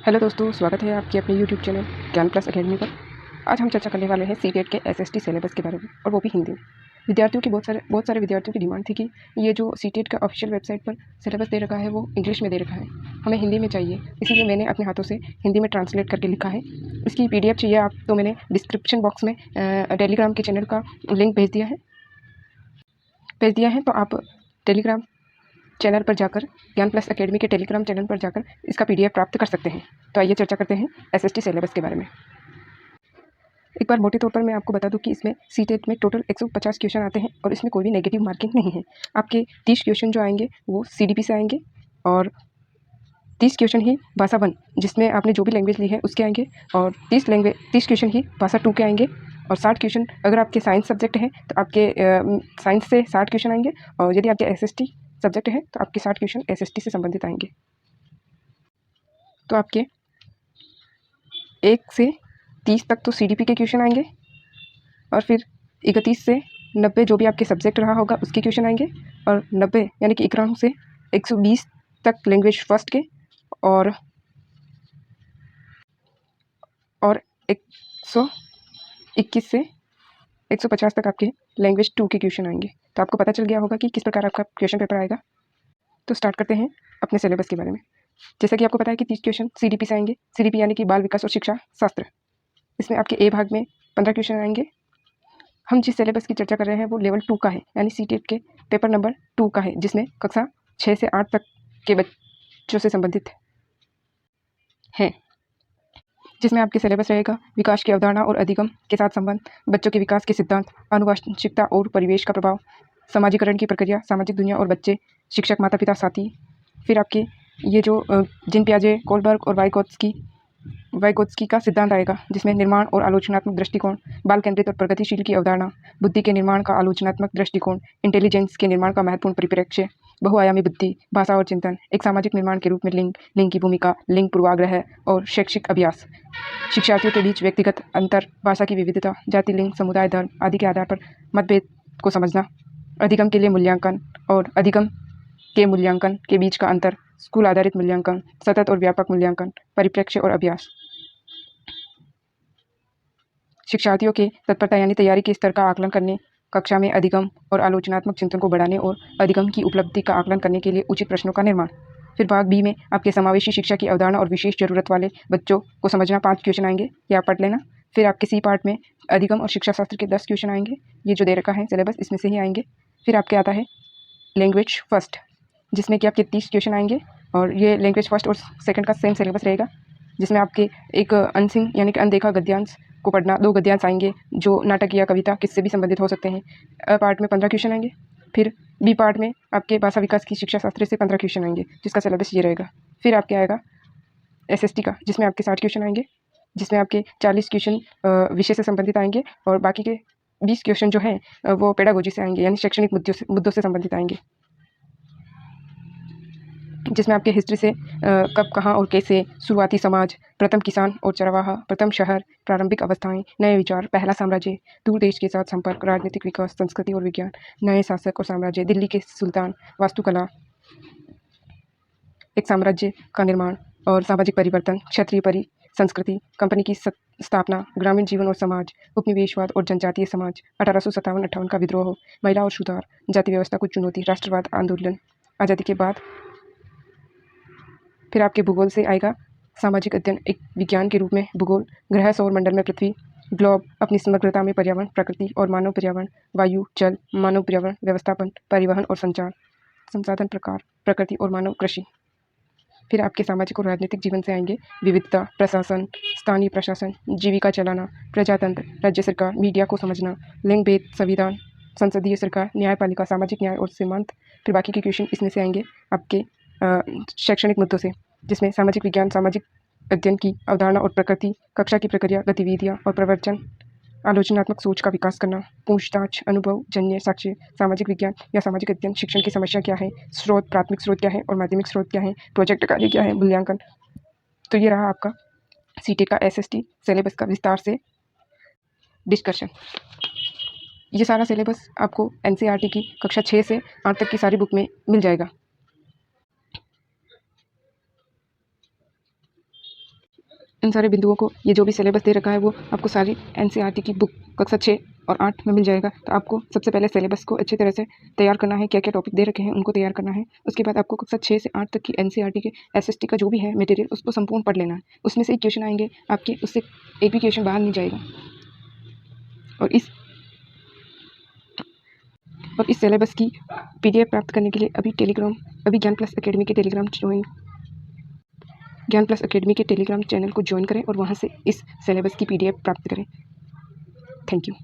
Hello दोस्तों, स्वागत है आपके अपने यूट्यूब चैनल ज्ञान प्लस अकेडमी पर। आज हम चर्चा करने वाले हैं सीटेट के एसएसटी सिलेबस के बारे में, और वो भी हिंदी में। विद्यार्थियों की बहुत सारे विद्यार्थियों की डिमांड थी कि ये जो सीटेट का ऑफिशियल वेबसाइट पर सिलेबस दे रखा है वो इंग्लिश में दे रखा है, हमें हिंदी में चाहिए। इसीलिए मैंने अपने हाथों से हिंदी में ट्रांसलेट करके लिखा है। इसकी PDF चाहिए आप तो मैंने डिस्क्रिप्शन बॉक्स में टेलीग्राम के चैनल का लिंक भेज दिया है। तो आप टेलीग्राम चैनल पर जाकर, ज्ञान प्लस अकेडमी के टेलीग्राम चैनल पर जाकर इसका PDF प्राप्त कर सकते हैं। तो आइए चर्चा करते हैं एसएसटी सिलेबस के बारे में। एक बार मोटे तौर पर मैं आपको बता दूं कि इसमें सीटेट में टोटल 150 क्वेश्चन आते हैं, और इसमें कोई भी नेगेटिव मार्किंग नहीं है। आपके 30 क्वेश्चन जो आएंगे वो CDP से आएंगे, और 30 क्वेश्चन ही भाषा 1 जिसमें आपने जो भी लैंग्वेज ली है उसके आएंगे, और 30 क्वेश्चन ही भाषा 2 के आएंगे। और 60 क्वेश्चन अगर आपके साइंस सब्जेक्ट है तो आपके साइंस से 60 क्वेश्चन आएंगे, और यदि आपके SST सब्जेक्ट है तो आपके 60 क्वेश्चन SST से संबंधित आएंगे। तो आपके 1 से 30 तक तो CDP के क्वेश्चन आएंगे, और फिर 31 से 90 जो भी आपके सब्जेक्ट रहा होगा उसके क्वेश्चन आएंगे, और 90 यानी कि 91 से 120 तक लैंग्वेज फर्स्ट के, और 121 से 150 तक आपके लैंग्वेज 2 के क्वेश्चन आएंगे। तो आपको पता चल गया होगा कि किस प्रकार आपका क्वेश्चन पेपर आएगा। तो स्टार्ट करते हैं अपने सिलेबस के बारे में। जैसा कि आपको पता है कि 30 क्वेश्चन CDP से आएंगे। CDP यानी कि बाल विकास और शिक्षा शास्त्र। इसमें आपके A भाग में 15 क्वेश्चन आएंगे। हम जिस सिलेबस की चर्चा कर रहे हैं वो लेवल 2 का है, यानी सीटेट के पेपर नंबर 2 का है, जिसमें कक्षा 6 से 8 तक के बच्चों से संबंधित है। जिसमें आपके सिलेबस रहेगा विकास की अवधारणा और अधिगम के साथ संबंध, बच्चों के विकास के सिद्धांत, आनुवंशिकता और परिवेश का प्रभाव, समाजीकरण की प्रक्रिया, सामाजिक दुनिया और बच्चे, शिक्षक, माता पिता, साथी। फिर आपके ये जो जीन पियाजे, कोलबर्ग और वाइगोत्स्की का सिद्धांत आएगा, जिसमें निर्माण और आलोचनात्मक दृष्टिकोण, बाल केंद्रित और प्रगतिशील की अवधारणा, बुद्धि के निर्माण का आलोचनात्मक दृष्टिकोण, इंटेलिजेंस के निर्माण का महत्वपूर्ण परिप्रेक्ष्य, बहुआयामी बुद्धि, भाषा और चिंतन, एक सामाजिक निर्माण के रूप में लिंग की भूमिका, लिंग पूर्वाग्रह और शैक्षिक अभ्यास, शिक्षार्थियों के बीच व्यक्तिगत अंतर, भाषा की विविधता, जाति, लिंग, समुदाय, धर्म आदि के आधार पर मतभेद को समझना, अधिगम के लिए मूल्यांकन और अधिगम के मूल्यांकन के बीच का अंतर, स्कूल आधारित मूल्यांकन, सतत और व्यापक मूल्यांकन, परिप्रेक्ष्य और अभ्यास, शिक्षार्थियों के तत्परता यानी तैयारी के स्तर का आकलन करने, कक्षा में अधिगम और आलोचनात्मक चिंतन को बढ़ाने और अधिगम की उपलब्धि का आकलन करने के लिए उचित प्रश्नों का निर्माण। फिर भाग B में आपके समावेशी शिक्षा की अवधारणा और विशेष जरूरत वाले बच्चों को समझना 5 क्वेश्चन आएंगे, ये आप पढ़ लेना। फिर आपके C पार्ट में अधिगम और शिक्षा शास्त्र के 10 क्वेश्चन आएंगे, ये जो दे रखा है सिलेबस इसमें से ही आएंगे। फिर आपके आता है लैंग्वेज फर्स्ट, जिसमें कि आपके 30 क्वेश्चन आएंगे, और ये लैंग्वेज फर्स्ट और सेकंड का सेम सिलेबस रहेगा, जिसमें आपके एक अनसिंग यानी कि अनदेखा गद्यांश को पढ़ना, 2 गद्यांश आएंगे जो नाटक या कविता किससे भी संबंधित हो सकते हैं। अ पार्ट में 15 क्वेश्चन आएंगे। फिर B पार्ट में आपके भाषा विकास की शिक्षा शास्त्र से 15 क्वेश्चन आएंगे, जिसका सिलेबस ये रहेगा। फिर आपके आएगा SST का, जिसमें आपके 60 क्वेश्चन आएंगे, जिसमें आपके 40 क्वेश्चन विषय से संबंधित आएंगे, और बाकी के 20 क्वेश्चन जो है वो पेडागोजी से आएंगे, यानी शैक्षणिक मुद्दों से संबंधित आएंगे, जिसमें आपके हिस्ट्री से कब, कहाँ और कैसे, शुरुआती समाज, प्रथम किसान और चरवाहा, प्रथम शहर, प्रारंभिक अवस्थाएं, नए विचार, पहला साम्राज्य, दूर देश के साथ संपर्क, राजनीतिक विकास, संस्कृति और विज्ञान, नए शासक और साम्राज्य, दिल्ली के सुल्तान, वास्तुकला, एक साम्राज्य का निर्माण और सामाजिक परिवर्तन, क्षत्रिय संस्कृति, कंपनी की स्थापना, ग्रामीण जीवन और समाज, उपनिवेशवाद और जनजातीय समाज, 1857-58 का विद्रोह, महिला और सुधार, जाति व्यवस्था को चुनौती, राष्ट्रवाद आंदोलन, आज़ादी के बाद। फिर आपके भूगोल से आएगा सामाजिक अध्ययन, एक विज्ञान के रूप में भूगोल, ग्रह, सौर मंडल में पृथ्वी, ग्लोब अपनी समग्रता में, पर्यावरण, प्रकृति और मानव पर्यावरण, वायु, जल, मानव पर्यावरण, व्यवस्थापन, परिवहन और संचार, संसाधन प्रकार, प्रकृति और मानव, कृषि। फिर आपके सामाजिक और राजनीतिक जीवन से आएंगे विविधता, प्रशासन, स्थानीय प्रशासन, जीविका चलाना, प्रजातंत्र, राज्य सरकार, मीडिया को समझना, लिंग भेद, संविधान, संसदीय सरकार, न्यायपालिका, सामाजिक न्याय और सीमांत। फिर बाकी के क्वेश्चन इसमें से आएंगे आपके शैक्षणिक मुद्दों से, जिसमें सामाजिक विज्ञान, सामाजिक अध्ययन की अवधारणा और प्रकृति, कक्षा की प्रक्रिया, गतिविधियाँ और प्रवचन, आलोचनात्मक सोच का विकास करना, पूछताछ, अनुभव जन्य साक्ष्य, सामाजिक विज्ञान या सामाजिक अध्ययन, शिक्षण की समस्या क्या है, स्रोत, प्राथमिक स्रोत क्या है और माध्यमिक स्रोत क्या है, प्रोजेक्ट कार्य क्या है, मूल्यांकन। तो ये रहा आपका सीटेट का SST सिलेबस का विस्तार से डिस्कशन। ये सारा सिलेबस आपको NCERT की कक्षा 6 से 8 तक की सारी बुक में मिल जाएगा। इन सारे बिंदुओं को ये जो भी सिलेबस दे रखा है वो आपको सारी एनसीईआरटी की बुक कक्षा 6 और 8 में मिल जाएगा। तो आपको सबसे पहले सिलेबस को अच्छी तरह से तैयार करना है, क्या क्या टॉपिक दे रखे हैं उनको तैयार करना है। उसके बाद आपको कक्षा 6 से 8 तक की एनसीईआरटी के एसएसटी का जो भी है मटेरियल उसको संपूर्ण पढ़ लेना है। उसमें से एक क्वेश्चन आएंगे आपके, उससे एक भी क्वेश्चन बाहर नहीं जाएगा। और इस सिलेबस की पीडीएफ प्राप्त करने के लिए अभी ज्ञान प्लस अकेडमी के टेलीग्राम चैनल को ज्वाइन करें और वहाँ से इस सिलेबस की पीडीएफ प्राप्त करें। Thank you.